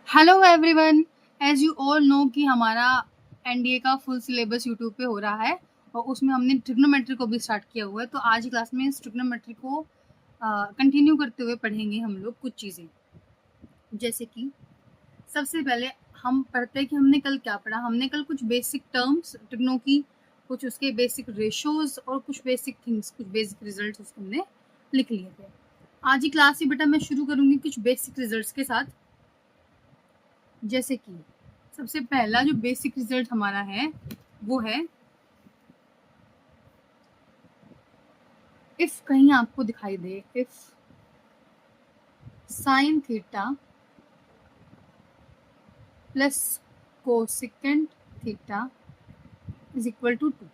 Hello everyone. As you all know कि हमारा NDA का फुल सिलेबस यूट्यूब पे हो रहा है और उसमें हमने ट्रिग्नोमेट्री को भी स्टार्ट किया हुआ है। तो आज की क्लास में इस ट्रिग्नोमेट्री को कंटिन्यू करते हुए पढ़ेंगे हम लोग कुछ चीज़ें। जैसे कि सबसे पहले हम पढ़ते हैं कि हमने कल क्या पढ़ा। हमने कल कुछ बेसिक टर्म्स ट्रिग्नो की, कुछ उसके बेसिक रेशोज और कुछ बेसिक थिंग्स, कुछ बेसिक रिजल्ट उसको हमने लिख लिए थे। आज की क्लास ही बेटा मैं शुरू करूँगी कुछ बेसिक रिजल्ट्स के साथ। जैसे कि सबसे पहला जो बेसिक रिजल्ट हमारा है वो है, इफ कहीं आपको दिखाई दे if sine theta plus cosecant theta is equal to 2,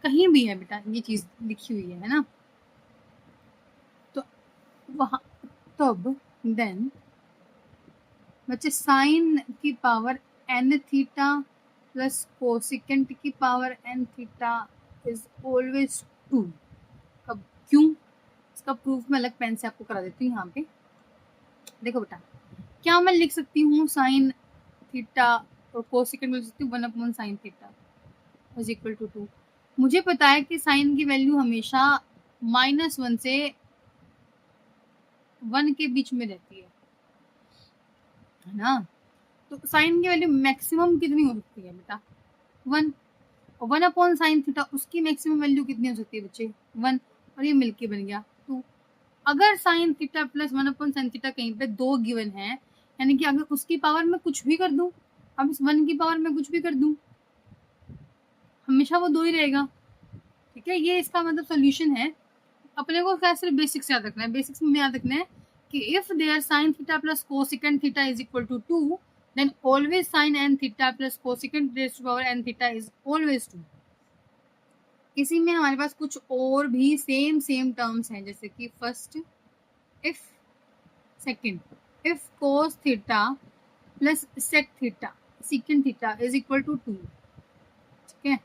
कहीं भी है बेटा ये चीज लिखी हुई है ना, तो वहां तब देन बच्चे साइन की power n theta plus cosecant की power n theta is always 2। कब, क्यों? इसका प्रूफ मैं अलग पेन से आपको करा देती हूँ। यहाँ पे देखो बेटा, क्या मैं लिख सकती हूँ साइन थीटा और कोसेकेंट में लिख सकती हूँ 1 sine theta is equal to 2। मुझे पता है कि साइन की वैल्यू हमेशा -1 से 1 के बीच में रहती है ना। तो साइन की वैल्यू मैक्सिमम कितनी हो सकती है बेटा? 1। और 1 साइन थीटा, उसकी मैक्सिमम वैल्यू कितनी हो सकती है बच्चे? 1। और ये मिलके बन गया 2। अगर sign theta plus 1 sine theta कहीं पे 2 गिवन है, यानी कि अगर उसकी पावर में कुछ भी कर दूं, अब इस 1 की पावर में कुछ भी कर दूं, हमेशा वो 2 ही रहेगा। ठीक है, ये इसका मतलब सोल्यूशन है। अपने को क्या सिर्फ बेसिक्स याद रखना है। बेसिक्स में याद रखना है कि if there sine theta plus cosecant theta is equal to 2, then always sine n theta plus cosecant raised to power n theta is always 2। इसी में हमारे पास कुछ और भी सेम टर्म्स हैं, जैसे कि first if, second if cos theta plus sec थीटा secant theta is equal to 2। ठीक है,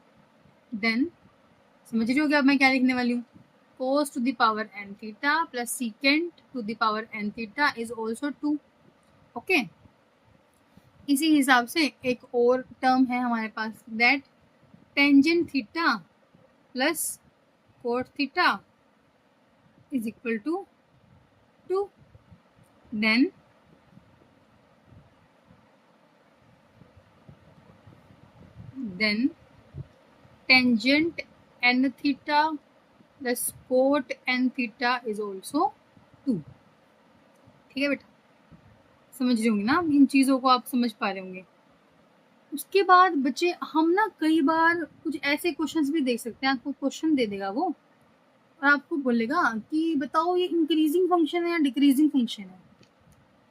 देन समझ रही हो क्या मैं क्या लिखने वाली हूँ? cos to the power n theta plus secant to the power n theta is also 2। Okay, इसी हिसाब से एक और टर्म है हमारे पास, that tangent theta plus cot theta is equal to 2। Then tangent n theta plus cot n theta is also 2। ठीक है बेटा, समझ रहे होंगे ना आप, इन चीज़ों को आप समझ पा रहे होंगे। उसके बाद बच्चे हम ना कई बार कुछ ऐसे क्वेश्चंस भी देख सकते हैं। आपको क्वेश्चन दे देगा वो और आपको बोलेगा कि बताओ ये इंक्रीजिंग फंक्शन है या डिक्रीजिंग फंक्शन है।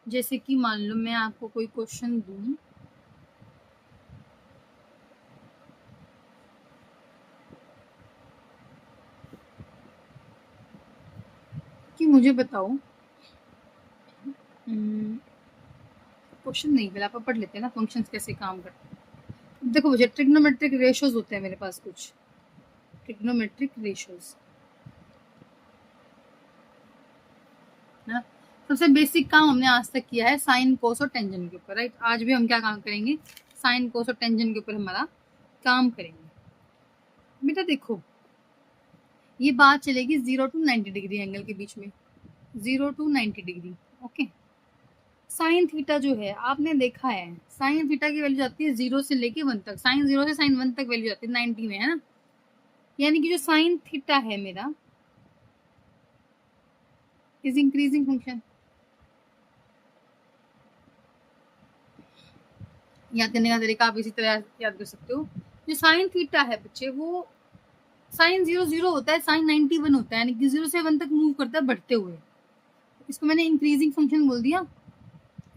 जैसे कि मान लो मैं आपको कोई क्वेश्चन दूं कि मुझे बताओ, क्वेश्चन नहीं, पहले आप पढ़ लेते हैं ना फंक्शंस कैसे काम करते हैं। देखो मुझे ट्रिग्नोमेट्रिक रेशियोज होते हैं मेरे पास, कुछ ट्रिग्नोमेट्रिक रेशियोज ना। सबसे बेसिक काम हमने आज तक किया है साइन कोस और टेंजेंट के ऊपर, राइट। आज भी हम क्या काम करेंगे? साइन कोस और टेंजेंट के ऊपर हमारा काम करेंगे। बेटा देखो, ये बात चलेगी 0 to 90 डिग्री एंगल के बीच में, 0 to 90 degree. Okay, sine theta जो है आपने देखा है, साइन थीटा की वैल्यू जाती है 0 से लेके 1 तक, साइन 0 से साइन 1 तक वैल्यू जाती है 90 में, है ना। यानी कि जो साइन थीटा है मेरा इज इंक्रीजिंग फंक्शन। याद करने का तरीका आप इसी तरह याद कर सकते हो। जो साइन थीटा है बच्चे, वो साइन 0 0 होता है, साइन 90 1 होता है, यानी कि 0 से 1 तक मूव करता है बढ़ते हुए। इसको मैंने इंक्रीजिंग फंक्शन बोल दिया।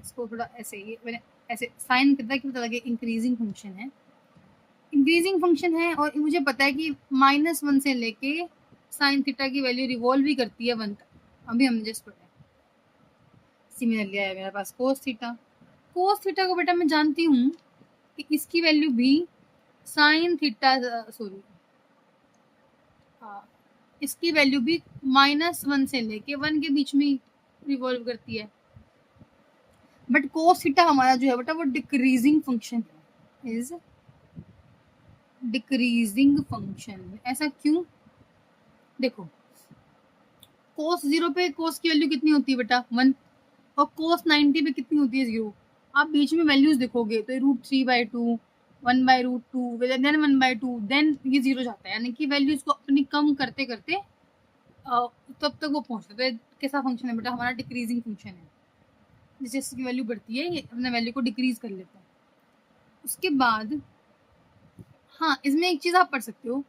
इसको थोड़ा ऐसे, ये मैंने ऐसे साइन करता कि पता लगे इंक्रीजिंग फंक्शन है, इंक्रीजिंग फंक्शन है। और मुझे पता है कि -1 से लेके साइन थीटा की वैल्यू रिवॉल्व भी करती है 1 तक, अभी हमने जस्ट पढ़ा है। सिमिलरली है मेरे पास कोस थीटा। कोस थीटा को बेटा मैं जानती हूँ कि इसकी वैल्यू भी साइन थीटा, सॉरी इसकी वैल्यू भी -1 से लेके 1 के बीच में रिवॉल्व करती है। बट कोस थीटा हमारा जो है बेटा वो डिक्रीजिंग फंक्शन है, इज डिक्रीजिंग फंक्शन। ऐसा क्यों? देखो कोस 0 पे कोस की वैल्यू कितनी होती है बेटा 1, और कोस 90 पे कितनी होती है 0। आप बीच में वैल्यूज देखोगे तो √3/2, 1/√2, देन 1/2, देन ये 0 जाता है, यानी कि वैल्यूज को अपनी कम करते करते तब तक वो पहुंचता है। तो कैसा फंक्शन है बेटा हमारा? डिक्रीजिंग फंक्शन है। जैसे इसकी वैल्यू बढ़ती है ये अपने वैल्यू को डिक्रीज कर लेता है। उसके बाद हाँ इसमें एक चीज आप पढ़ सकते हो,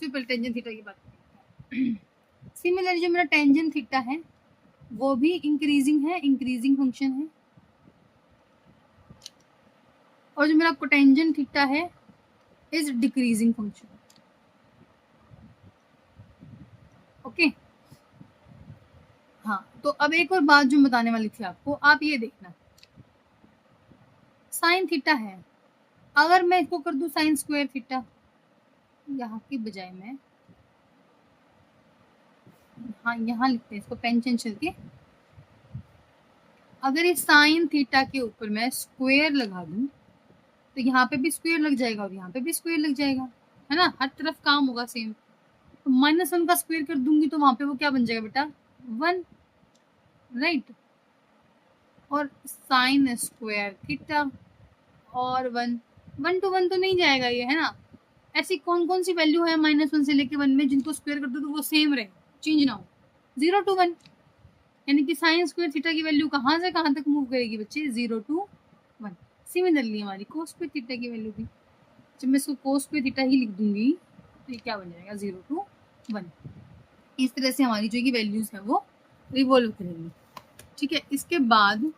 सिंपल टेंजेंट थीटा की बात करते हैं। सिमिलर जो मेरा टेंजेंट थीटा है वो भी इंक्रीजिंग है, इंक्रीजिंग फंक्शन है, और जो मेरा कोटेंजेंट थीटा है इज डिक्रीजिंग फंक्शन। ओके हाँ, तो अब एक और बात जो बताने वाली थी आपको, आप ये देखना, साइन थीटा है, अगर मैं इसको कर दूं साइन स्क्वायर थीटा, यहाँ की बजाय मैं हाँ यहाँ लिखते हैं इसको पेन चल के, अगर इस साइन थीटा के ऊपर मैं स्क्वायर लगा दूं तो यहाँ पे भी स्क्वायर लग जाएगा और यहाँ पे भी स्क्वायर लग जाएगा, है ना, हर तरफ काम होगा सेम। तो -1 का स्क्वायर कर दूंगी तो वहां पे वो क्या बन जाएगा बेटा 1, राइट। और साइन स्क्वायर थीटा और 1, 1 to 1 तो नहीं जाएगा ये, है ना। ऐसी कौन कौन सी वैल्यू है -1 से लेके 1 में जिनको स्क्वायर कर दो तो वो सेम रहे, चेंज ना हो, 0 to 1, यानी कि साइन स्क्वायर थीटा की वैल्यू कहाँ से कहाँ तक मूव करेगी बच्चे 0 to 1। सिमिलरली हमारी कोस स्क्वायर थीटा की वैल्यू भी, जब मैं इसको कोस स्क्वायर थीटा ही लिख दूंगी तो ये क्या बन जाएगा 0 to 1। इस तरह से हमारी जो की वैल्यूज है वो रिवॉल्व करेंगी, ठीक है। इसके बाद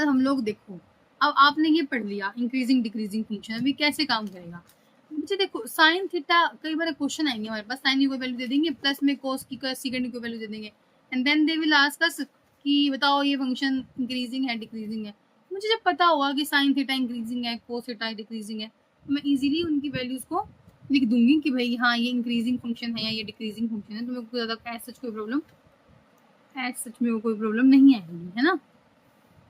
हम लोग देखो, अब आपने ये पढ़ लिया इंक्रीजिंग डिक्रीजिंग फंक्शन, अभी कैसे काम करेगा मुझे देखो। साइन थीटा कई बार क्वेश्चन आएंगे हमारे पास, साइन की कोई वैल्यू दे देंगे, प्लस में कोस की सेकंड की कोई वैल्यू दे देंगे, and then they will ask us कि बताओ ये फंक्शन इंक्रीजिंग है डिक्रीजिंग है। मुझे जब पता होगा कि साइन थीटा इंक्रीजिंग है कोस थीटा डिक्रीजिंग है, तो मैं इजीली उनकी वैल्यूज को लिख दूंगी कि भाई हाँ ये इंक्रीजिंग फंक्शन है या ये डिक्रीजिंग फंक्शन है, तो मेरे को ज़्यादा एज सच में कोई प्रॉब्लम नहीं आएगी, है ना।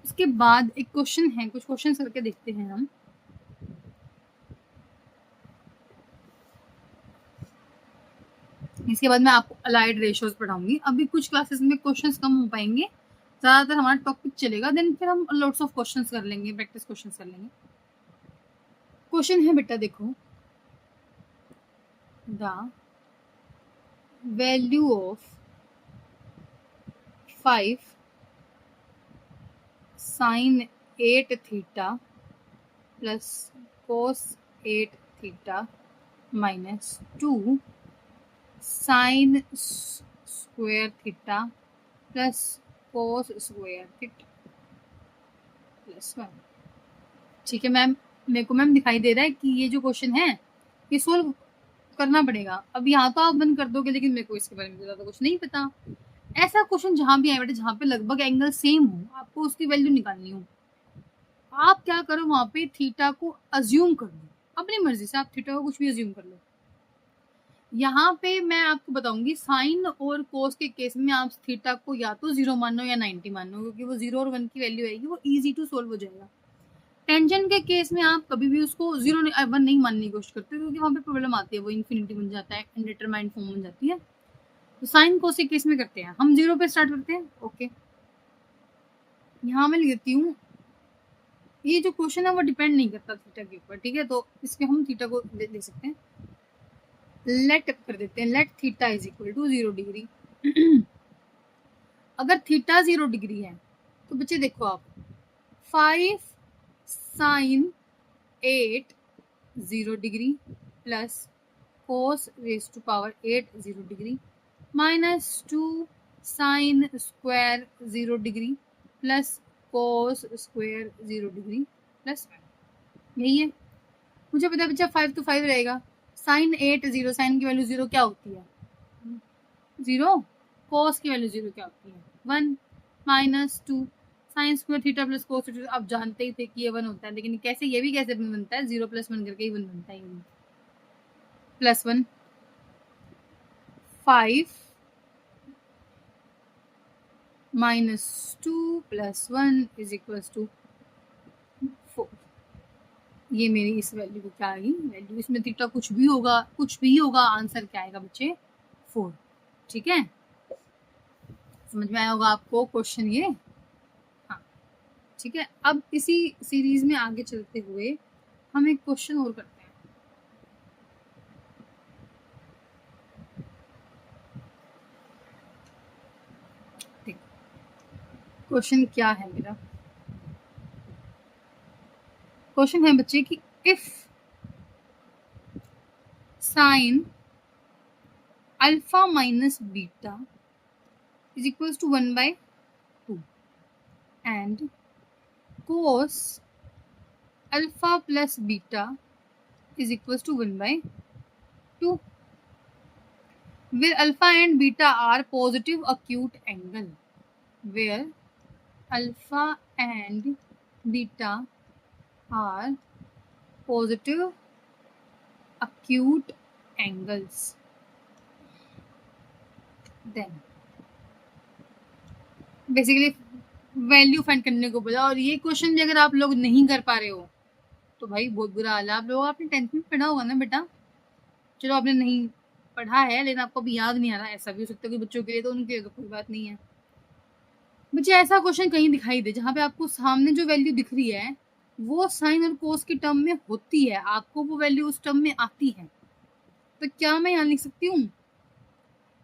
उसके बाद एक क्वेश्चन है, कुछ क्वेश्चन करके देखते हैं हम। इसके बाद मैं आपको अलाइड रेशियोज पढ़ाऊंगी। अभी कुछ क्लासेस में क्वेश्चंस कम हो पाएंगे, ज्यादातर हमारा टॉपिक चलेगा, देन फिर हम लॉट्स ऑफ क्वेश्चंस कर लेंगे, प्रैक्टिस क्वेश्चंस कर लेंगे। क्वेश्चन है बेटा देखो, the value of 5 sin 8 theta plus cos 8 theta minus 2 sin square theta plus cos square theta plus 1। ठीक है मैम, मेरे को मैम दिखाई दे रहा है कि ये जो क्वेश्चन है ये सोल्व करना पड़ेगा। अब यहाँ तो आप बंद कर दोगे, लेकिन मेरे को इसके बारे में ज़्यादा कुछ नहीं पता। ऐसा क्वेश्चन जहाँ भी आए बेटा, जहाँ पे लगभग एंगल सेम हो, आपको उसकी वैल्यू निकालनी हो, आप क्या करो वहाँ पे थीटा को अज्यूम कर लो, अपनी मर्जी से आप थीटा को कुछ भी अज्यूम कर लो। यहाँ पे मैं आपको बताऊंगी साइन और कोस के केस में आप थीटा को या तो 0 मानो या 90 मानो, क्योंकि वो 0 और 1 की वैल्यू आएगी, वो इजी टू सोल्व हो जाएगा। टेंजेंट के केस में आप कभी भी उसको 0 1 नहीं मानने की कोशिश करते, क्योंकि वहाँ पे प्रॉब्लम आती है, वो इन्फिनिटी बन जाता है, अनडिटरमाइंड फॉर्म बन जाती है। तो साइन कोस के केस में करते हैं हम 0 पे स्टार्ट करते हैं। ओके यहाँ मैं लिख देती हूँ, ये जो क्वेश्चन है वो डिपेंड नहीं करता थीटा के ऊपर, ठीक है, तो इसमें हम थीटा को दे सकते हैं, लेट कर देते हैं, let theta is equal to 0 degree. अगर थीटा 0 डिग्री है तो बच्चे देखो आप 5 sine 8 0 degree plus cos raise to power 8 0 degree minus 2 sine square 0 degree plus cos square 0 degree plus 1। यही है, मुझे पता है बच्चा 5 तो 5 रहेगा, साइन 8 0, साइन की वैल्यू 0 क्या होती है 0, cos की वैल्यू 0 क्या होती है 1, minus 2 sine square theta plus cos theta, आप जानते ही थे कि ये 1 होता है, लेकिन कैसे ये भी कैसे बनता है 0 + 1 करके ही 1 बनता है, प्लस 1 5 -2 + 1 = 4। ये मेरी इस वैल्यू को क्या आएगी वैल्यू, इसमें थीटा कुछ भी होगा, आंसर क्या आएगा बच्चे 4। ठीक है, समझ में आया होगा आपको क्वेश्चन ये। हाँ ठीक है, अब इसी सीरीज में आगे चलते हुए हम एक क्वेश्चन और करते हैं। क्वेश्चन क्या है मेरा, क्वेश्चन है बच्चे कि if sine alpha minus beta = 1/2 and cos alpha plus beta = 1/2, where alpha and beta are positive acute angle, where alpha and beta are positive acute angles, then basically value find करने को बोला। और ये question भी अगर आप लोग नहीं कर पा रहे हो तो भाई बहुत बुरा हाल है। आप लोग आपने 10th में पढ़ा होगा ना बेटा, चलो आपने नहीं पढ़ा है लेकिन आपको अभी याद नहीं आ रहा, ऐसा भी हो सकता है कि बच्चों के लिए, तो उनके लिए तो कोई बात नहीं है। मुझे ऐसा क्वेश्चन कहीं दिखाई दे जहाँ पे आपको सामने जो वैल्यू दिख रही है वो साइन और कोस की टर्म में होती है, आपको वो वैल्यू उस टर्म में आती है, तो क्या मैं यहाँ लिख सकती हूँ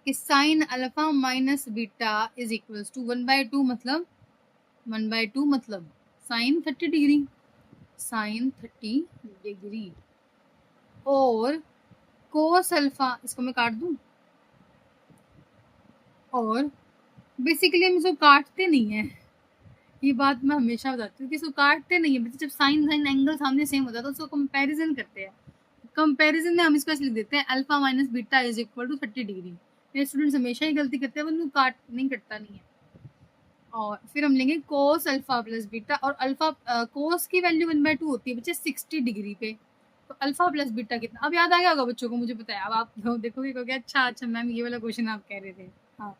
कि साइन अल्फा माइनस बीटा = 1/2, मतलब 1/2 मतलब साइन 30 डिग्री, साइन 30 डिग्री, और कोस अल्फा, इसको मैं काट दूं, और बेसिकली हम इसको काटते नहीं है, ये बात मैं हमेशा बताती हूँ कि इसको काटते नहीं है। जब साइन एंगल सामने सेम होता है तो उसको कंपैरिजन करते हैं, कंपैरिजन में हम इसको ऐसे लिख देते हैं अल्फा माइनस बीटा = 30 डिग्री। मेरे स्टूडेंट्स हमेशा ही गलती करते हैं, वो काट नहीं कटता नहीं है। और फिर हम लेंगे कोस अल्फा प्लस बीटा, और अल्फा कोस की वैल्यू 1/2 होती है बच्चे 60 डिग्री पे, तो अल्फा प्लस बीटा कितना, अब याद आ गया होगा बच्चों को, मुझे पता है। अब आप देखोगे कहोगे अच्छा मैम ये वाला क्वेश्चन आप कह रहे थे, हाँ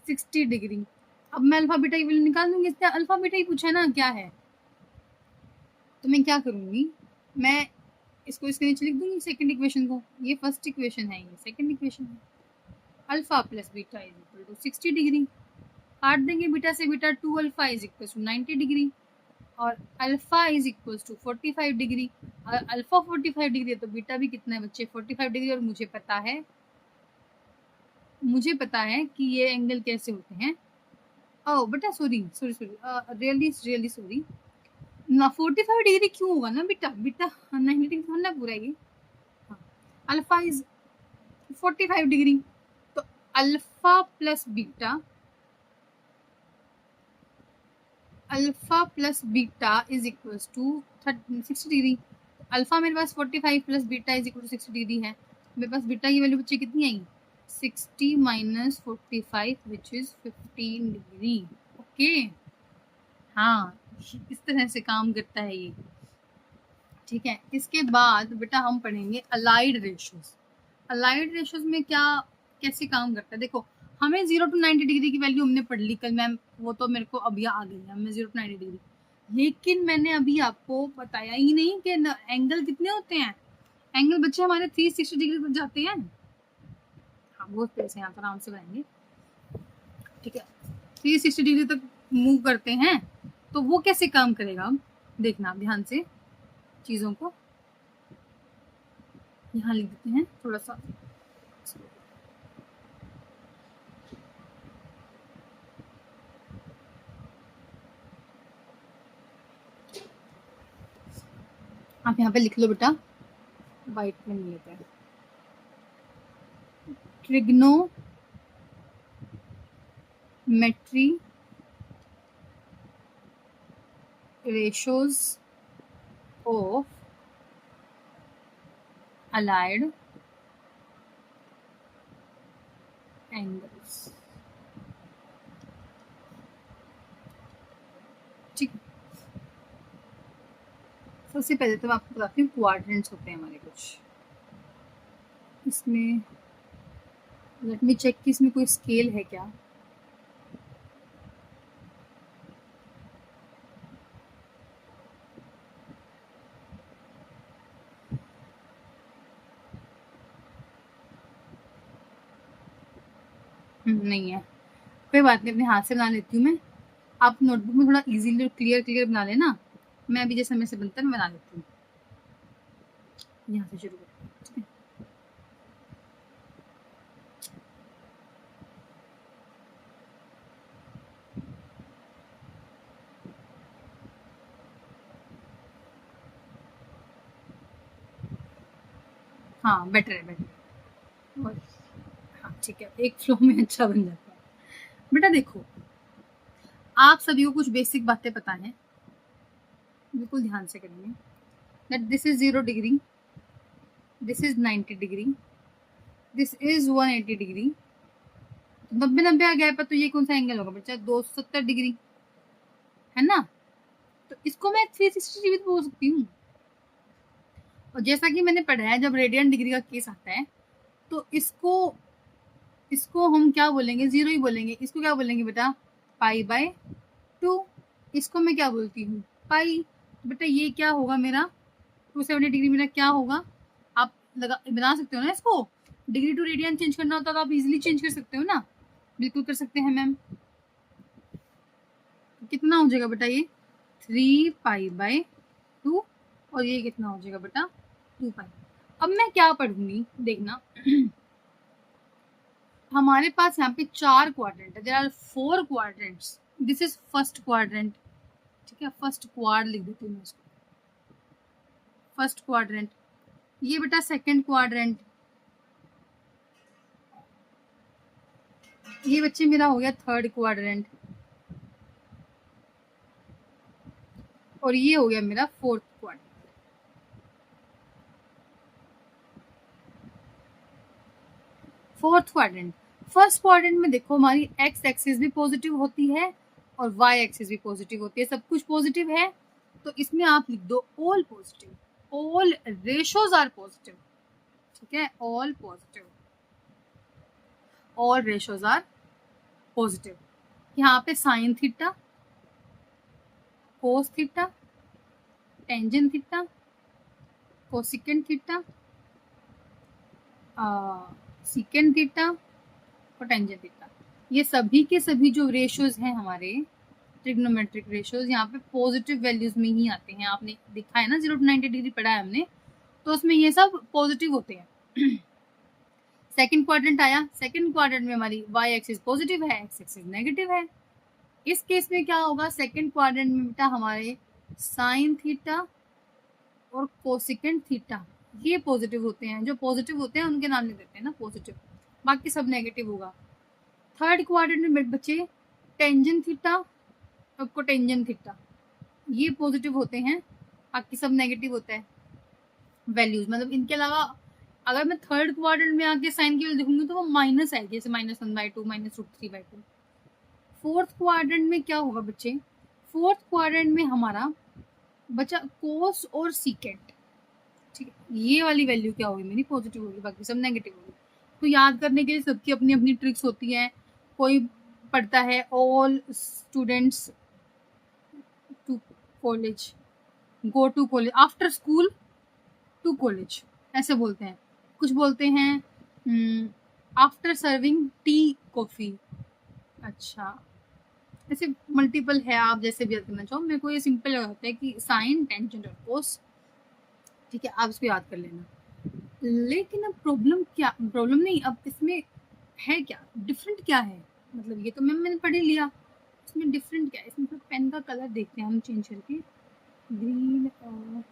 60 डिग्री। अब मैं अल्फा बीटा की वैल्यू निकाल दूंगी, इससे अल्फा बीटा ही पूछा है ना क्या है, तो मैं क्या करूंगी, मैं इसको इसके नीचे लिख दूंगी सेकंड इक्वेशन को, ये फर्स्ट इक्वेशन है, ये सेकंड इक्वेशन है। अल्फा प्लस बीटा = 60 डिग्री, काट देंगे बीटा से बीटा, 2 अल्फा = 90 डिग्री, और अल्फा = 45 डिग्री। अल्फा 45 डिग्री है तो बीटा भी कितना है बच्चे 45 डिग्री, और मुझे पता है कि ये एंगल कैसे होते हैं। ओह बेटा सॉरी रियली सॉरी ना, 45 डिग्री क्यों होगा ना बेटा, 90 डिग्री होना पूरा ये, अल्फा इज 45 डिग्री, तो alpha plus beta = 60 degree. Alpha मेरे पास 45 प्लस बीटा = 60 डिग्री है, मेरे पास बीटा की वैल्यू बच्चे कितनी आई 60 - 45 विच इज 15 डिग्री। ओके हाँ, इस तरह से काम करता है ये। ठीक है, इसके बाद बेटा हम पढ़ेंगे अलाइड रेशियोज। अलाइड रेशियोज में क्या कैसे काम करता है, देखो हमें 0 to 90 डिग्री की वैल्यू हमने पढ़ ली कल मैम, वो तो मेरे को अभी आ गई है, हमें 0 to 90 डिग्री, लेकिन मैंने अभी आपको बताया ही नहीं कि एंगल कितने होते हैं। एंगल बच्चे हमारे 360 डिग्री तक जाते हैं, हाँ वो पैसे यहाँ पर आराम से बनाएंगे। ठीक है, 360 डिग्री तक मूव करते हैं, तो वो कैसे काम करेगा, देखना ध्यान से चीज़ों को। यहाँ लिख देते हैं थोड़ा सा, आप यहाँ पे लिख लो बेटा, वाइट पेन लेते हैं। Trigonometry ratios of allied angles। ठीक, सबसे पहले तो मैं आपको बताती हूँ क्वाड्रेंट्स होते हैं हमारे कुछ, इसमें लेट मी चेक कि इसमें कोई स्केल है क्या। नहीं है, कोई बात नहीं, अपने हाथ से बना लेती हूँ मैं। आप नोटबुक में थोड़ा इजीली क्लियर बना लेना, मैं अभी जैसे मेरे से बनता है मैं बना लेती हूँ। यहाँ से शुरू करते हैं, ठीक है। हाँ बेटर है, बेटर है। और हाँ ठीक है, एक फ्लो में अच्छा बन जाता है। बेटा देखो, आप सभी को कुछ बेसिक बातें पता है, बिल्कुल ध्यान से करेंगे। That this is 0 degree, this is 90 degree, this is 180 degree. 90 आ गया पर तो ये कौन सा एंगल होगा बच्चा? 270 डिग्री, है ना? तो इसको मैं 360 डिग्री बोल सकती हूँ। और जैसा कि मैंने पढ़ा है, जब रेडियन डिग्री का केस आता है तो इसको हम क्या बोलेंगे? 0 ही बोलेंगे। इसको क्या बोलेंगे बेटा? पाई बाय 2। इसको मैं क्या बोलती हूँ? पाई। तो बेटा ये क्या होगा मेरा? 270 डिग्री मेरा क्या होगा? आप बना सकते हो ना इसको। डिग्री टू रेडियन चेंज करना होता तो आप इजीली चेंज कर सकते हो ना। बिल्कुल कर सकते हैं मैम। कितना हो जाएगा बेटा ये? 3 पाई बाय 2। और ये कितना हो जाएगा बेटा? 2 पाई। अब मैं क्या पढ़ूंगी देखना। हमारे पास यहाँ पे 4 क्वाड्रेंट है। There are 4 quadrants. This is first quadrant, ठीक है। फर्स्ट क्वाड लिख देती हूँ मैं इसको, फर्स्ट क्वाड्रेंट। ये बेटा सेकंड क्वाड्रेंट। ये बच्चे मेरा हो गया थर्ड क्वाड्रेंट। और ये हो गया मेरा fourth quadrant. Fourth quadrant. First quadrant में देखो हमारी एक्स एक्सिस भी पॉजिटिव होती है और वाई एक्सिस भी पॉजिटिव होती है, सब कुछ पॉजिटिव है। तो इसमें आप लिख दो all positive, all ratios are positive, ठीक है। All positive, all ratios are positive. यहाँ पे sine theta, cos theta, tangent theta, cosecant theta, secant theta और टेंजेंट थीटा, ये सभी के सभी जो रेशियोज हैं हमारे ट्रिग्नोमेट्रिक रेशियोज, यहाँ पे पॉजिटिव वैल्यूज में ही आते हैं। आपने देखा है ना 0 to 90 डिग्री पढ़ा है हमने, तो उसमें ये सब पॉजिटिव होते हैं। सेकंड क्वाड्रेंट आया, सेकंड क्वाड्रेंट में हमारी वाई एक्सिस पॉजिटिव है, एक्स एक्सिस नेगेटिव है। इस केस में क्या होगा? सेकंड क्वाड्रेंट में बेटा हमारे साइन थीटा और कोसिकेंट थीटा ये पॉजिटिव होते हैं। जो पॉजिटिव होते हैं उनके नाम लिख देते हैं ना पॉजिटिव, बाकी सब नेगेटिव होगा। थर्ड क्वाड्रेंट में बच्चे टेंजेंट थीटा और कोटेंजेंट थीटा ये पॉजिटिव होते हैं, बाकी सब नेगेटिव होता है वैल्यूज। मतलब इनके अलावा अगर मैं थर्ड क्वाड्रेंट में आके साइन की वैल्यू देखूंगी तो वो माइनस आएगी, जैसे -1/2, -√3/2। फोर्थ क्वाड्रेंट में क्या होगा बच्चे? फोर्थ क्वाड्रेंट में हमारा बचा कोस और सीकेंट, ठीक है। ये वाली वैल्यू क्या होगी मेरी? पॉजिटिव होगी, बाकी सब नेगेटिव होगी। तो याद करने के लिए सबकी अपनी अपनी ट्रिक्स होती हैं। कोई पढ़ता है all students to college, go to college, after school to college, ऐसे बोलते हैं। कुछ बोलते हैं आफ्टर सर्विंग टी कॉफी। अच्छा, ऐसे मल्टीपल है, आप जैसे भी याद करना चाहो। मेरे को ये सिंपल लगता है कि साइन टेंजेंट और कोस, ठीक है। आप इसको याद कर लेना। लेकिन अब प्रॉब्लम नहीं, अब इसमें है क्या डिफरेंट, क्या है? मतलब ये तो मैंने पढ़ ही लिया, इसमें डिफरेंट क्या है? इसमें तो पेन का कलर देखते हैं हम चेंज करके, ग्रीन और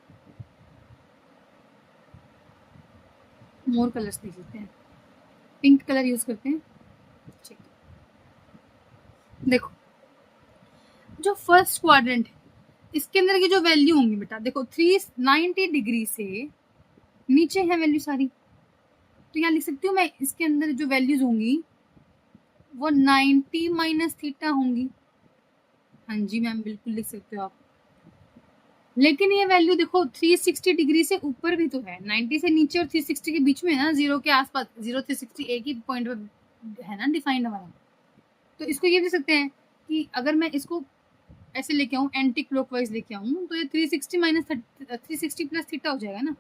मोर कलर्स देख लेते हैं। पिंक कलर यूज करते हैं, ठीक। देखो जो फर्स्ट क्वाड्रेंट है इसके अंदर की जो वैल्यू होंगी बेटा, देखो 390 डिग्री से नीचे है वैल्यू सारी। तो यहाँ लिख सकती हूँ मैं, इसके अंदर जो वैल्यूज होंगी वो 90 माइनस थीटा होंगी। हाँ जी मैम, बिल्कुल लिख सकते हो आप। लेकिन ये वैल्यू देखो 360 डिग्री से ऊपर भी तो है, 90 से नीचे और 360 के बीच में है ना, 0 के आसपास। 0 360 एक ही पॉइंट पे है ना डिफाइंड हमारा। तो इसको ये भी सकते हैं कि अगर मैं इसको ऐसे लेके आऊँ, एंटी क्लॉकवाइज लेके आऊँ, तो ये 360 माइनस 360 प्लस थीटा हो जाएगा ना।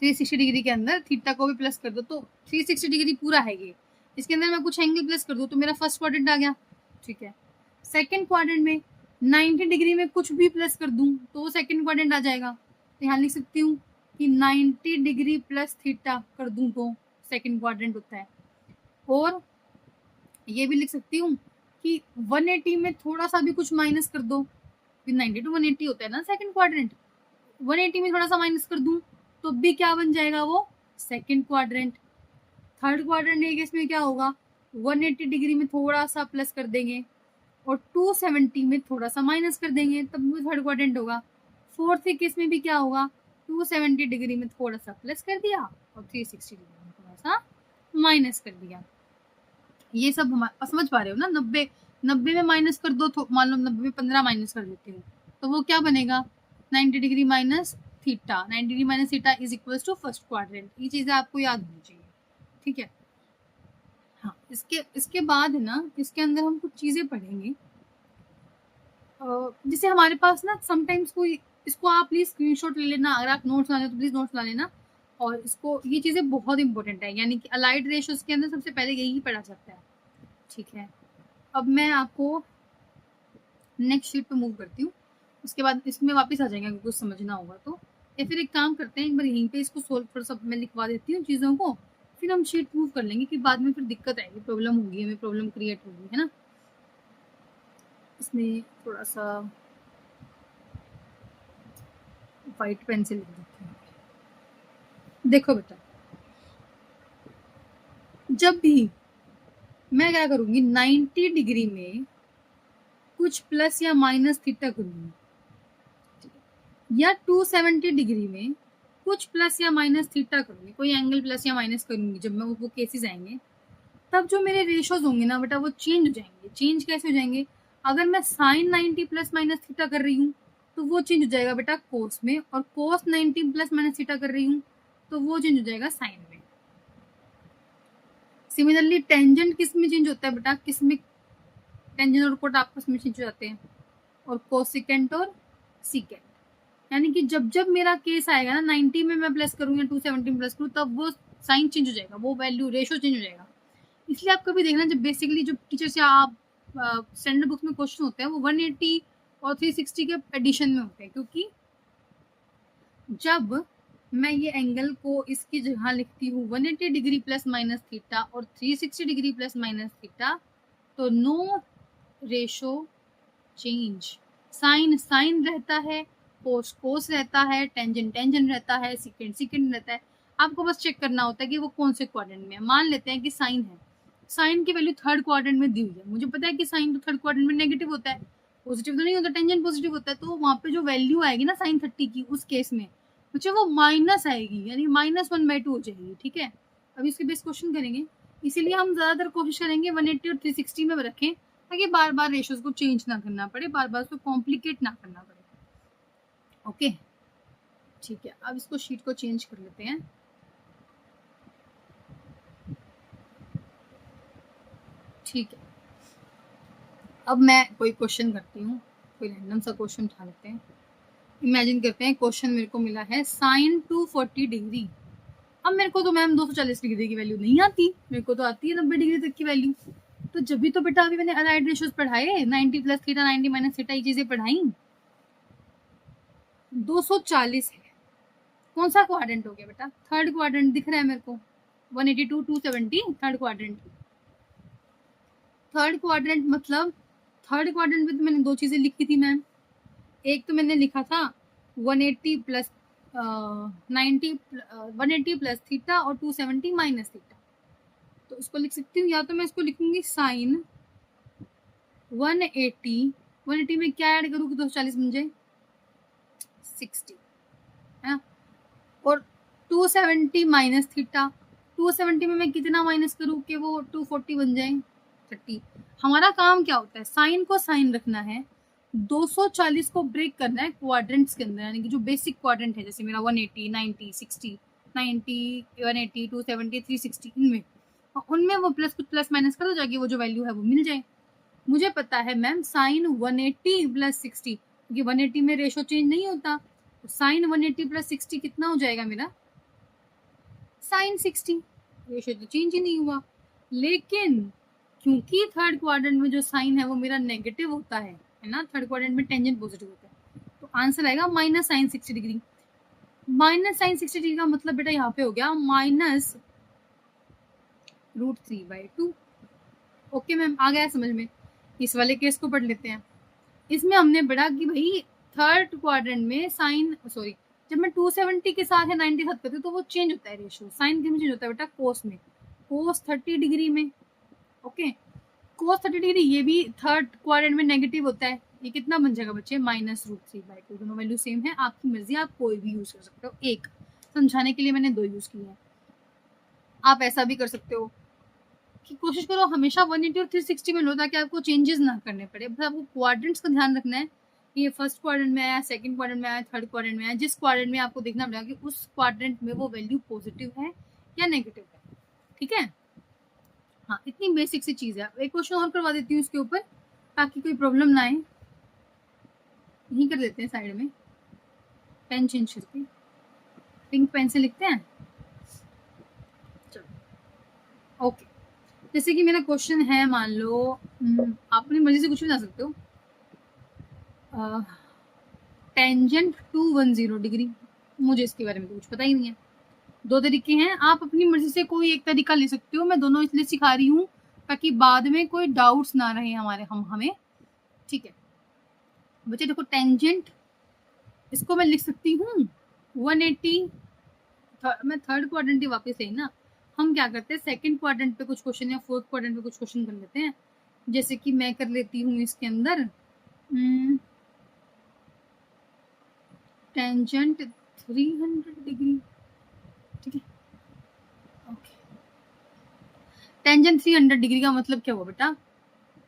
360 डिग्री के अंदर थीटा को भी प्लस कर दो तो 360 डिग्री पूरा है ये। इसके अंदर मैं कुछ एंगल प्लस कर दूं तो मेरा फर्स्ट क्वाड्रेंट आ गया, ठीक है। सेकंड क्वाड्रेंट में 90 डिग्री में कुछ भी प्लस कर दूं तो वो सेकंड क्वाड्रेंट आ जाएगा। तो यहाँ लिख सकती हूँ कि 90 डिग्री प्लस थीटा कर दूं तो सेकंड क्वाड्रेंट होता है। और ये भी लिख सकती हूँ कि 180 में थोड़ा सा भी कुछ माइनस कर दो, 90 to 180 होता है ना सेकंड क्वाड्रेंट, 180 में थोड़ा सा माइनस कर दूं तो भी क्या बन जाएगा वो सेकंड क्वाड्रेंट। थर्ड क्वाड्रेंट के केस में क्या होगा, 180 डिग्री में थोड़ा सा प्लस कर देंगे और 270 में थोड़ा सा माइनस कर देंगे तब वो थर्ड क्वाड्रेंट होगा। फोर्थ के केस में भी क्या होगा, 270 डिग्री में थोड़ा सा प्लस कर दिया और 360 डिग्री में थोड़ा सा माइनस कर दिया। ये सब हमारे समझ पा रहे हो ना। 90 में माइनस कर दो, मान लो 90 में 15 माइनस कर देते हो तो वो क्या बनेगा, 90 degree minus theta, 90 degree minus theta is equal to first quadrant. ये चीजें आपको याद होनी चाहिए, ठीक है। हाँ, इसके बाद है ना, इसके अंदर हम कुछ चीजें पढ़ेंगे जैसे हमारे पास ना समटाइम्स कोई, इसको आप प्लीज स्क्रीनशॉट ले लेना, अगर आप नोट्स ला लें तो प्लीज नोट्स ला लेना। और इसको, ये चीजें बहुत इंपॉर्टेंट है, यानी कि अलाइड रेशियोज के अंदर सबसे पहले यही पढ़ा जाता है, ठीक है। अब मैं आपको नेक्स्ट शीट पे मूव करती हूँ, उसके बाद इसमें वापस आ जाएंगे अगर कुछ समझना होगा तो। या फिर एक काम करते हैं, एक बार यहीं पे इसको सोल्व थोड़ा सा मैं लिखवा देती हूँ चीज़ों को, फिर हम शीट मूव कर लेंगे कि बाद में फिर दिक्कत आएगी, प्रॉब्लम होगी, हमें प्रॉब्लम क्रिएट होगी, है ना। इसमें थोड़ा सा वाइट पेन से लिख देते हैं। देखो बेटा, जब भी मैं क्या करूँगी, 90 डिग्री में कुछ प्लस या माइनस थीटा करूँगी, या 270 डिग्री में कुछ प्लस या माइनस थीटा करूँगी, कोई एंगल प्लस या माइनस करूँगी, जब मैं वो केसेस आएंगे तब जो मेरे रेशोज होंगे ना बेटा वो चेंज हो जाएंगे। चेंज कैसे हो जाएंगे, अगर मैं साइन 90 प्लस माइनस थीटा कर रही हूँ तो वो चेंज हो जाएगा बेटा कोस में, और कोस 90 प्लस माइनस थीटा कर रही हूँ तो वो चेंज हो जाएगा साइन में। सिमिलरली टेंजेंट किस में चेंज होता है बेटा, किस में टेंजेंट और कोट आपस में चेंज हो जाते हैं, और कोसिकेंट और सीकेंट। यानी कि जब जब मेरा केस आएगा ना 90 में मैं प्लस करूँ या 270 में प्लस करूँ तब वो साइन चेंज हो जाएगा, वो वैल्यू रेशो चेंज हो जाएगा। इसलिए आप कभी देखना, जब बेसिकली जो टीचर से आप स्टैंडर्ड बुक्स में क्वेश्चन होते हैं वो 180 और 360 के एडिशन में होते हैं, क्योंकि जब मैं ये एंगल को इसकी जगह लिखती हूँ 180 डिग्री प्लस माइनस थीटा और 360 डिग्री प्लस माइनस थीटा, तो no ratio change, sine sine रहता है, कोस कोस रहता है, टेंजेंट टेंजेंट रहता है, सेकेंड सेकेंड रहता है। आपको बस चेक करना होता है कि वो कौन से क्वाड्रेंट में है। मान लेते हैं कि साइन है, साइन की वैल्यू थर्ड क्वाड्रेंट में दी हुई है, मुझे पता है कि साइन तो थर्ड क्वाड्रेंट में नेगेटिव होता है, पॉजिटिव तो नहीं होता, टेंजेंट पॉजिटिव होता है, तो वहाँ पे जो वैल्यू आएगी ना साइन 30 की, उस केस में बच्चे वो माइनस आएगी, यानी -1/2 हो जाएगी, ठीक है। अभी इसके बेस क्वेश्चन करेंगे, इसीलिए हम ज्यादातर कोशिश करेंगे 180 और 360 में रखें, ताकि बार बार रेशियोज को चेंज ना करना पड़े, बार बार उसको कॉम्प्लिकेट ना करना पड़े। ओके ठीक है, अब इसको शीट को चेंज कर लेते हैं। ठीक है, अब मैं कोई क्वेश्चन करती हूँ, कोई रैंडम सा क्वेश्चन उठा लेते हैं। इमेजिन करते हैं क्वेश्चन मेरे को मिला है साइन 240 डिग्री। अब मेरे को तो मैम 240 डिग्री की वैल्यू नहीं आती, मेरे को तो आती है 90 डिग्री तक की वैल्यू। तो जब भी तो बेटा अभी मैंने अलाइड रेशियोज पढ़ाए, 90 प्लस थीटा 90 माइनस थीटा, ये चीजें पढ़ाई। 240 है, कौन सा क्वाड्रेंट हो गया बेटा, थर्ड क्वाड्रेंट दिख रहा है मेरे को, 182 270 थर्ड क्वाड्रेंट। थर्ड क्वाड्रेंट मतलब थर्ड क्वाड्रेंट में तो मैंने दो चीजें लिखी थी मैम, एक तो मैंने लिखा था 180 प्लस 180 प्लस थीटा और 270 माइनस थीटा। तो इसको लिख सकती हूँ, या तो मैं इसको लिखूंगी साइन 180 में क्या ऐड करूँ कि 240 बन जाए 60 है ना, और 270 माइनस थीटा, 270 में मैं कितना माइनस करूँ कि वो 240 बन जाए 30। हमारा काम क्या होता है, साइन को साइन रखना है, 240 को ब्रेक करना है क्वाड्रेंट्स के अंदर, यानी कि जो बेसिक क्वाड्रेंट है, जैसे मेरा 180 90 60 90 180 270 360, इनमें उनमें वो प्लस कुछ प्लस माइनस कर दो, जाके वो जो वैल्यू है वो मिल जाए। मुझे पता है मैम साइन 180 प्लस 60, क्योंकि 180 में रेशो चेंज नहीं होता, तो साइन 180 प्लस 60 कितना हो जाएगा मेरा साइन 60, रेशो तो चेंज ही नहीं हुआ। लेकिन क्योंकि थर्ड क्वाड्रेंट में जो साइन है वो मेरा नेगेटिव होता है ना, थर्ड क्वाड्रेंट में टेंजेंट पॉजिटिव होता है, तो आंसर आएगा minus sine 60 degree. Minus sine 60 degree का मतलब बेटा यहाँ पे हो गया माइनस √3/2। ओके मैम, आ गया समझ में। इस वाले केस को पढ़ लेते हैं। इसमें हमने पढ़ा कि भाई थर्ड क्वाड्रेंट में साइन, सॉरी, जब मैं 270 के साथ है 90 के साथ करती हूँ तो वो चेंज होता है रेशियो। साइन किस में चेंज होता है बेटा? कोस में, कोस 30 डिग्री में। ओके, कोस 30 डिग्री ये भी थर्ड क्वाड्रेंट में नेगेटिव होता है। ये कितना बन जाएगा बच्चे? -√3/2। दोनों वैल्यू सेम है, आपकी मर्जी, आप कोई भी यूज कर सकते हो। एक समझाने के लिए मैंने 2 यूज किए हैं, आप ऐसा भी कर सकते हो कि कोशिश करो हमेशा 180 और 360 में लो ताकि आपको चेंजेस ना करने पड़े। बस आपको क्वाड्रेंट्स का ध्यान रखना है कि ये फर्स्ट क्वाड्रेंट में आया, सेकंड क्वाड्रेंट में आया, थर्ड क्वाड्रेंट में आया। जिस क्वाड्रेंट में आपको देखना पड़ेगा कि उस क्वाड्रेंट में वो वैल्यू पॉजिटिव है या नेगेटिव है। ठीक है, हाँ, इतनी बेसिक सी चीज है। एक क्वेश्चन और करवा देती हूँ इसके ऊपर ताकि कोई प्रॉब्लम ना आए। यही कर देते हैं साइड में, पेन चेंज करके पिंक पेन से लिखते हैं। चलो ओके, जैसे कि मेरा क्वेश्चन है, मान लो आप अपनी मर्जी से कुछ भी बता सकते हो। टेंजेंट 210 डिग्री, मुझे इसके बारे में तो कुछ पता ही नहीं है। 2 तरीके हैं, आप अपनी मर्जी से कोई एक तरीका ले सकते हो। मैं दोनों इसलिए सिखा रही हूँ ताकि बाद में कोई डाउट्स ना रहे हमें। ठीक है बच्चे, देखो टेंजेंट इसको मैं लिख सकती हूँ 180। मैं थर्ड क्वाड्रेंट ही वापस आई ना। हम क्या करते हैं, सेकंड क्वाड्रेंट पे कुछ क्वेश्चन या फोर्थ क्वाड्रेंट पे कुछ क्वेश्चन कर लेते हैं। जैसे कि मैं कर लेती हूँ इसके अंदर टेंजेंट 300 डिग्री। ठीक है, ओके। टेंजेंट 300 डिग्री का मतलब क्या हुआ बेटा?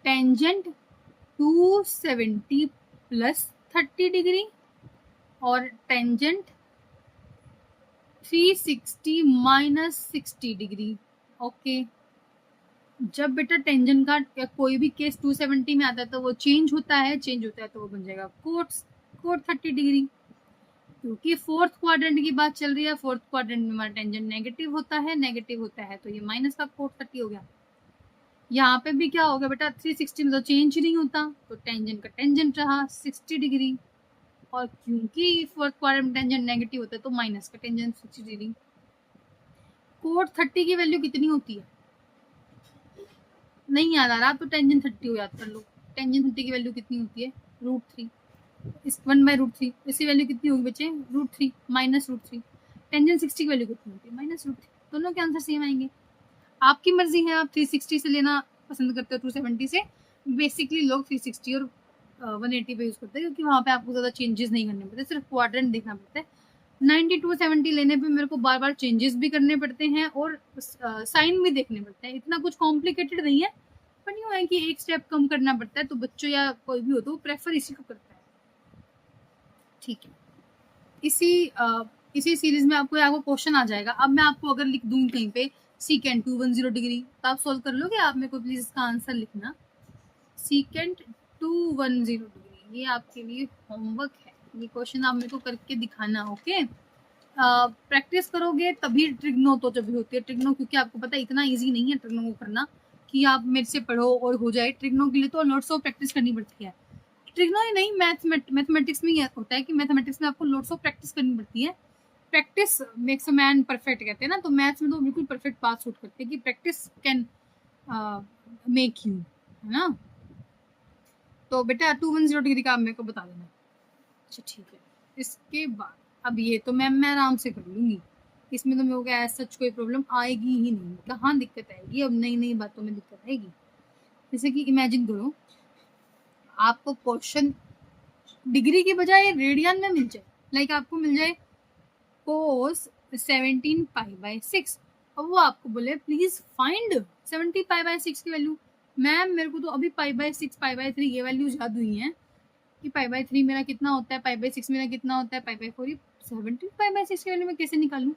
टेंजेंट 270 प्लस 30 डिग्री और टेंजेंट 360 माइनस 60 डिग्री। ओके, जब बेटा टेंजेंट का कोई भी केस 270 में आता है तो वो चेंज होता है तो वो बन जाएगा कोट 30 डिग्री। क्योंकि फोर्थ क्वाड्रेंट की बात चल रही है, फोर्थ क्वाड्रेंट में हमारा टेंजेंट नेगेटिव होता है तो ये माइनस का कोट 30 हो गया। यहाँ पे भी क्या हो गया बेटा, 360 में तो चेंज नहीं होता तो टेंजेंट का टेंजेंट रहा 60 डिग्री। और क्योंकि फोर्थ क्वाड्रेंट में टेंजेंट नेगेटिव होता है तो माइनस का टेंजेंट 60 डिग्री। कोट 30 की वैल्यू कितनी होती है? नहीं याद आ रहा तो टेंजेंट 30 हो याद कर लो। टेंजेंट 30 की वैल्यू कितनी होती है? √3। इस 1/√3 इसकी वैल्यू कितनी होगी बच्चे? √3 माइनस √3। टेंजेंट 60 की वैल्यू कितनी होती है? -√3। दोनों के आंसर सेम आएंगे। आपकी मर्जी है, आप 360 से लेना पसंद करते हो 270 से। बेसिकली लोग 360 और 180 पे यूज करते हैं क्योंकि वहाँ पे आपको ज़्यादा चेंजेस नहीं करने पड़ते, सिर्फ क्वाड्रेंट देखना पड़ता है। 90 270 लेने पे मेरे को बार बार चेंजेस भी करने पड़ते हैं और साइन भी देखने पड़ते हैं। इतना कुछ कॉम्प्लिकेटेड नहीं है, पर यूँ है कि एक स्टेप कम करना पड़ता है, तो बच्चों या कोई भी हो तो प्रेफर इसी को करता है। ठीक है, इसी सीरीज में आपको क्वेश्चन आ जाएगा। अब मैं आपको अगर लिख दूँ कहीं पे सीकेंट 210 डिग्री तो आप सोल्व कर लोगे? आप मेरे को प्लीज इसका आंसर लिखना, सीकेंट 210 डिग्री। ये आपके लिए होमवर्क है, ये क्वेश्चन आप मेरे को करके दिखाना। ओके, प्रैक्टिस करोगे तभी ट्रिग्नो तो जब भी होती है ट्रिग्नो, क्योंकि आपको पता है इतना इजी नहीं है ट्रिग्नो को करना कि आप मेरे से पढ़ो और हो जाए। ट्रिग्नो के लिए तो लॉट्स ऑफ प्रैक्टिस करनी पड़ती है। ट्रिग्नो ही नहीं, मैथमेटिक्स में ये होता है कि मैथमेटिक्स में आपको लॉट्स ऑफ प्रैक्टिस करनी पड़ती है। Practice makes a man perfect कहते हैं ना, तो मैथ्स में तो बिल्कुल परफेक्ट पास आउट करते हैं कि प्रैक्टिस कैन मेक यू, है ना। तो बेटा 210 डिग्री का आप मेरे को बता देना। अच्छा ठीक है, इसके बाद अब ये तो मैं आराम से कर लूँगी, इसमें तो मेरे को ऐसा सच कोई प्रॉब्लम आएगी ही नहीं। कहाँ दिक्कत आएगी? अब नई नई बातों में दिक्कत आएगी। जैसे कि इमेजिन करो आपको क्वेश्चन डिग्री की बजाय रेडियन में मिल जाए, लाइक आपको मिल जाए कोस 17 π/6। अब वो आपको बोले प्लीज फाइंड 70 π/6 की वैल्यू। मैम मेरे को तो अभी π/6 π/3 ये वैल्यूज याद हुई हैं कि π/3 मेरा कितना होता है, π/6 मेरा कितना होता है, π/4। 17 π/6 की वैल्यू मैं कैसे निकालूं?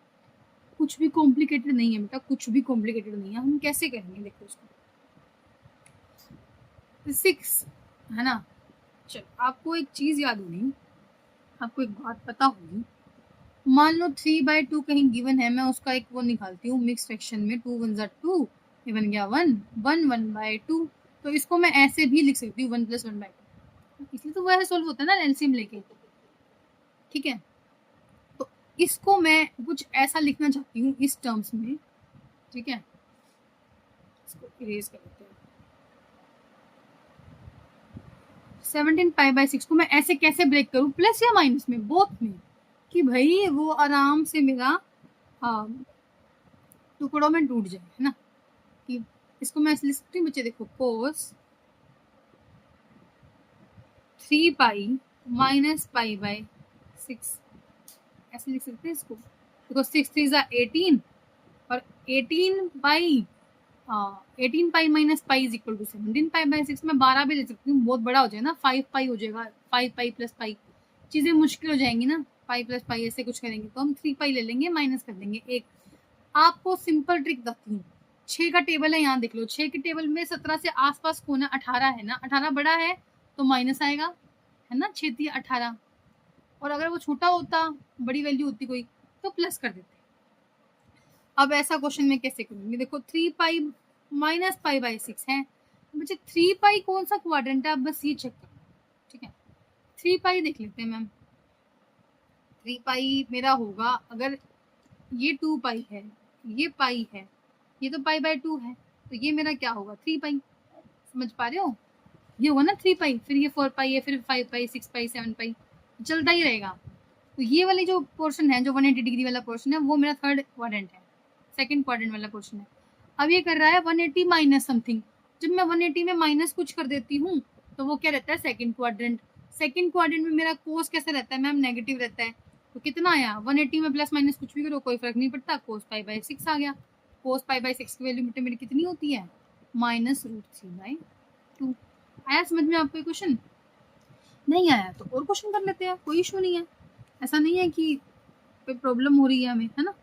कुछ भी कॉम्प्लिकेटेड नहीं है बेटा, कुछ भी कॉम्प्लिकेटेड नहीं है। हम कैसे करेंगे? देखो उसको 6 है ना। चलो आपको एक चीज याद होगी, आपको एक बात पता होगी। मान लो 3/2 कहीं गिवन है, मैं उसका एक वो निकालती हूँ मिक्स फ्रैक्शन में, 2 1 2 ये बन गया 1 1 1/2। तो इसको मैं ऐसे भी लिख सकती हूँ 1 + 1/2, इसलिए तो वह सोल्व होता है ना एलसीएम लेके। ठीक है, तो इसको मैं कुछ ऐसा लिखना चाहती हूँ इस टर्म्स में। ठीक है, इसको इरेज कर देते हैं। 17π/6 को मैं ऐसे कैसे ब्रेक करूं, प्लस या माइनस में, बोथ में, कि भाई वो आराम से मेरा टुकड़ों में टूट जाए, है ना। कि इसको मैं ऐसे लिख सकती हूँ बच्चे, देखो cos 3π - π/6 ऐसे लिख सकते हैं इसको। देखो 6 3 = 18 और 18π - π = 17π/6 में 12 भी ले सकती हूँ, बहुत बड़ा हो जाएगा ना, 5π हो जाएगा, 5π + π चीजें मुश्किल हो जाएंगी ना, 5 + π ऐसे कुछ करेंगे तो हम 3π ले लेंगे, माइनस कर देंगे एक। आपको सिंपल ट्रिक बताती हूँ, 6 का टेबल है, यहाँ देख लो, 6 के टेबल में 17 से आसपास कोना 18 है ना, 18 बड़ा है तो माइनस आएगा, है ना, 6 × 18। और अगर वो छोटा होता, बड़ी वैल्यू होती कोई, तो प्लस कर देते। अब ऐसा क्वेश्चन में कैसे करूंगी, देखो 3π - π/6 है बच्चे, 3π कौन सा क्वाड्रेंट है, आप बस ये चेक करो। ठीक है, 3π देख लेते हैं मैम। 3π मेरा होगा, अगर ये 2π है, ये पाई है, ये तो π/2 है, तो ये मेरा क्या होगा 3π। समझ पा रहे हो, ये होगा ना 3π, फिर ये 4π है, फिर 5π 6π 7π चलता ही रहेगा। तो ये वाली जो पोर्शन है, जो 180 डिग्री वाला पोर्शन है, वो मेरा थर्ड क्वाड्रेंट है, सेकंड क्वाड्रेंट वाला पोर्शन है। अब ये कर रहा है 180 माइनस समथिंग, जब मैं 180 में माइनस कुछ कर देती हूँ तो वो क्या रहता है, सेकंड क्वाड्रेंट। सेकंड क्वाड्रेंट में मेरा कोस कैसे रहता है मैम, नेगेटिव रहता है। तो कितना आया, 180 में प्लस माइनस कुछ भी करो कोई फर्क नहीं पड़ता, cos π/6 आ गया। cos π/6 की वैल्यू मेरी कितनी होती है, -√3/2। आया समझ में आपको क्वेश्चन? नहीं आया तो और क्वेश्चन कर लेते हैं, कोई इशू नहीं है, ऐसा नहीं है कि कोई प्रॉब्लम हो रही है हमें, है ना।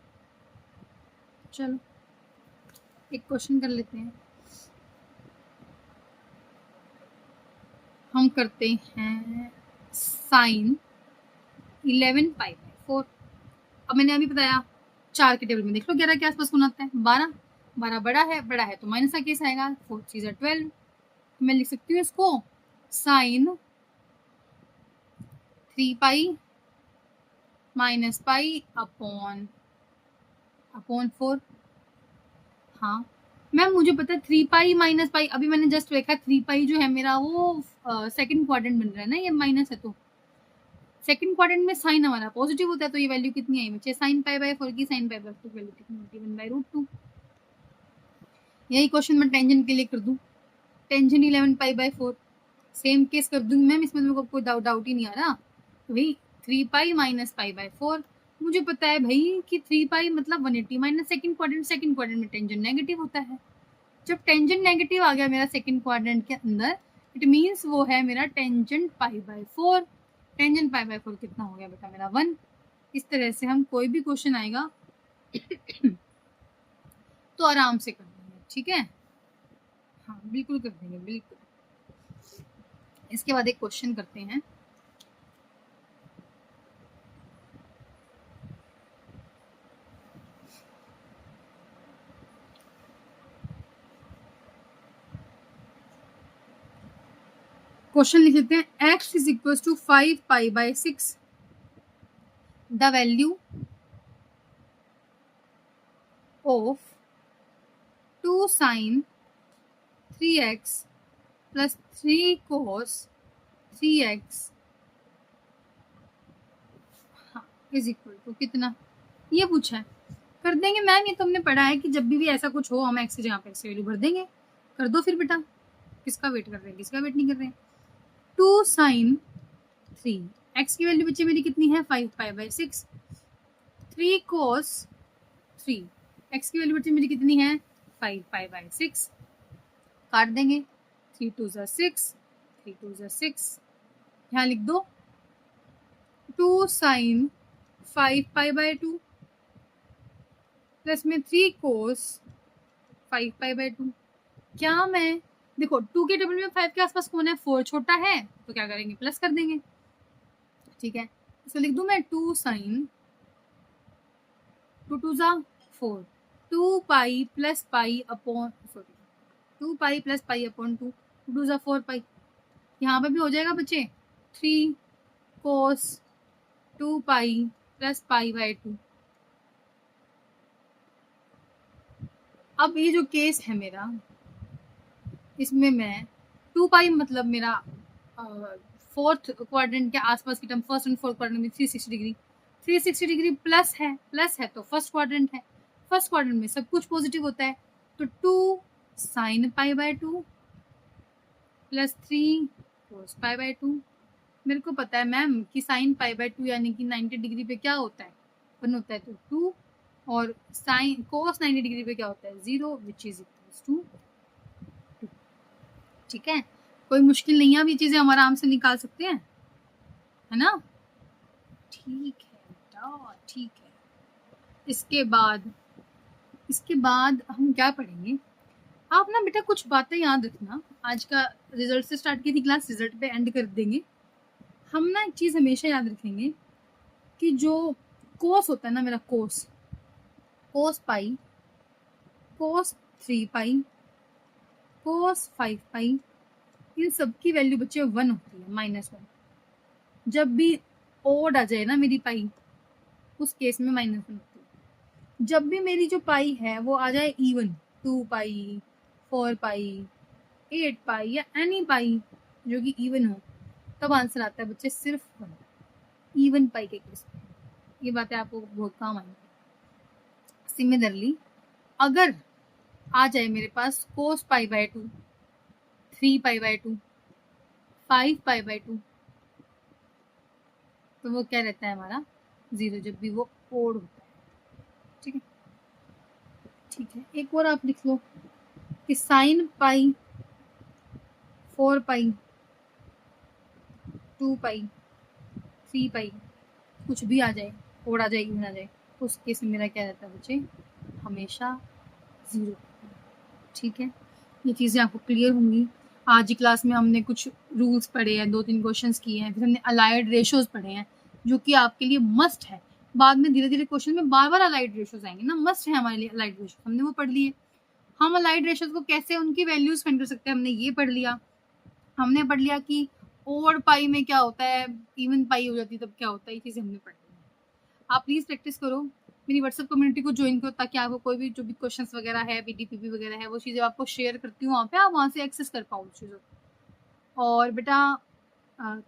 चलो एक क्वेश्चन कर लेते हैं, हम करते हैं sin 11π/4। अब मैंने अभी बताया 4 के टेबल में देख लो 11 के आसपास कौन आता है, 12 12 बड़ा है तो माइनस का केस आएगा, 4 3 = 12। मैं लिख सकती हूँ इसको sin 3π - π/4। हाँ मैम मुझे पता है 3π - π, अभी मैंने जस्ट देखा 3π जो है मेरा वो सेकंड क्वाड्रेंट बन रहा है ना, ये माइनस है तो सेकंड क्वाड्रेंट में साइन हमारा पॉजिटिव होता है, तो ये वैल्यू कितनी आई बच्चे, sin π/4 की sin π/4 की वैल्यू कितनी होती है, 1/√2। यही क्वेश्चन मैं टेंजेंट के लिए कर दूं, टेंजेंट 11π/4 सेम केस कर दूंगी मैम, इसमें मेरे को कोई डाउट ही नहीं आ रहा। तो भाई 3π - π/4, मुझे पता है भाई कि 3π मतलब 180 माइनस सेकंड क्वाड्रेंट में टेंजेंट नेगेटिव होता है। जब टेंजेंट नेगेटिव आ गया मेरा सेकंड क्वाड्रेंट के अंदर, इट मींस वो है मेरा टेंजेंट π/4। टेंजेंट π/4 कितना हो गया बेटा मेरा 1। इस तरह से हम कोई भी क्वेश्चन आएगा तो आराम से कर देंगे, ठीक है, हाँ बिल्कुल कर देंगे, बिल्कुल। इसके बाद एक क्वेश्चन करते हैं, क्वेश्चन लिख लेते हैं, x = 5π/6 the value of 2 sin 3x + 3 cos 3x is equal to कितना, ये पूछा है। कर देंगे मैम, ये तो हमने पढ़ा है कि जब भी ऐसा कुछ हो हम एक्स की जगह पे एक्स की वैल्यू भर देंगे। कर दो फिर बेटा, किसका वेट कर रहे हैं, किसका वेट नहीं कर रहे हैं। 2 sin 3 एक्स की वैल्यू बच्चे मेरी कितनी है 5π/6, 3 cos 3 एक्स की वैल्यू बच्चे मेरी कितनी है 5π/6, काट देंगे, 3 2 = 6, 3 2 = 6, यहाँ लिख दो 2 sin 5π/2 प्लस में 3 cos 5π/2। क्या मैं देखो 2 के टेबल में 5 के आसपास कौन है, 4 छोटा है तो क्या करेंगे प्लस कर देंगे, ठीक है। इसको लिख दूं मैं 2 sin 2 2 = 4 2 pi plus pi upon 2 pi plus pi upon 2, 2 ज़ा 4 पाई। यहाँ पे भी हो जाएगा बच्चे 3 कोस 2 पाई प्लस पाई बाय 2। अब ये जो केस है मेरा, इसमें मैं 2 पाई मतलब मेरा फोर्थ क्वाड्रेंट के आसपास की term, first and fourth quadrant में 360 डिग्री, 360 डिग्री प्लस है तो फर्स्ट क्वाड्रेंट है, फर्स्ट क्वाड्रेंट में सब कुछ पॉजिटिव होता है, तो 2 sine pi by 2 plus 3 cos pi by 2। मेरे को पता है मैम कि साइन पाई बाय 2 यानी कि 90 डिग्री पे क्या होता है, 1 होता है, तो 2, और साइन कोस 90 डिग्री पे क्या होता है, 0, विच इज इक्वल्स टू 2। ठीक है, कोई मुश्किल नहीं है, अब ये चीजें हम आराम से निकाल सकते हैं, है ना। ठीक है बेटा, ठीक है। इसके बाद हम क्या पढ़ेंगे, आप ना बेटा कुछ बातें याद रखना। आज का रिजल्ट से स्टार्ट की थी क्लास, रिजल्ट पे एंड कर देंगे। हम ना एक चीज हमेशा याद रखेंगे कि जो कोस होता है ना मेरा, कोस पाई, कोस 3 पाई, कोस 5 पाई, इन सब की वैल्यू बच्चे 1 होती है, -1। जब भी ओड आ जाए ना मेरी पाई, उस केस में -1 होती है। जब भी मेरी जो पाई है वो आ जाए इवन, 2 पाई, 4 पाई, 8 पाई या एनी पाई जो कि इवन हो, तब आंसर आता है बच्चे सिर्फ 1, इवन पाई के केस में। ये बातें आपको बहुत काम आएंगी। सिमिलरली अगर आ जाए मेरे पास cos pi by 2, 3 pi by 2, 5 pi by 2, तो वो क्या रहता है हमारा 0, जब भी वो ओड होता है। ठीक है, ठीक है। एक और आप लिख लो कि साइन पाई, 4 पाई, 2 पाई, 3 पाई, कुछ भी आ जाए, ओड आ जाए, इवन आ जाए, उस केस में मेरा क्या रहता है बच्चे, हमेशा 0। ठीक है, ये चीज़ें आपको क्लियर होंगी। आज की क्लास में हमने कुछ रूल्स पढ़े हैं, 2-3 क्वेश्चंस किए हैं, फिर हमने अलाइड रेशोज पढ़े हैं जो कि आपके लिए मस्ट है। बाद में धीरे धीरे क्वेश्चन में बार बार अलाइड रेशोज आएंगे ना, मस्ट है हमारे लिए अलाइड रेशोज, हमने वो पढ़ लिए। हम अलाइड रेशोज को कैसे उनकी वैल्यूज फाइंड कर सकते हैं, हमने ये पढ़ लिया। हमने पढ़ लिया कि ओड पाई में क्या होता है, इवन पाई हो जाती है तब क्या होता है, ये चीज़ें हमने पढ़ ली। आप प्लीज़ प्रैक्टिस करो, मेरी व्हाट्सएप कम्युनिटी को ज्वाइन करो, ताकि आपको कोई भी जो भी क्वेश्चंस वगैरह है, बीडीपीपी वगैरह है, वो चीज़ें आपको शेयर करती हूँ वहाँ पे, आप वहाँ से एक्सेस कर पाओ उस चीज़ों को। और बेटा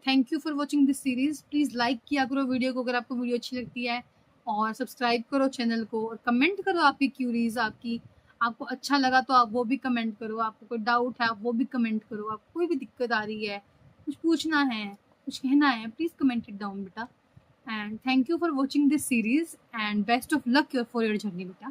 thank you for watching this series. Please like किया करो वीडियो को अगर आपको वीडियो अच्छी लगती है, और सब्सक्राइब करो चैनल को, और कमेंट करो आपकी क्यूरीज, आपको अच्छा लगा तो आप वो भी कमेंट करो, आपको कोई डाउट है आप वो भी कमेंट करो, आपको कोई भी दिक्कत आ रही है, कुछ पूछना है, कुछ कहना है, प्लीज़ कमेंट इट डाउन बेटा। And thank you for watching this series, and best of luck for your journey beta.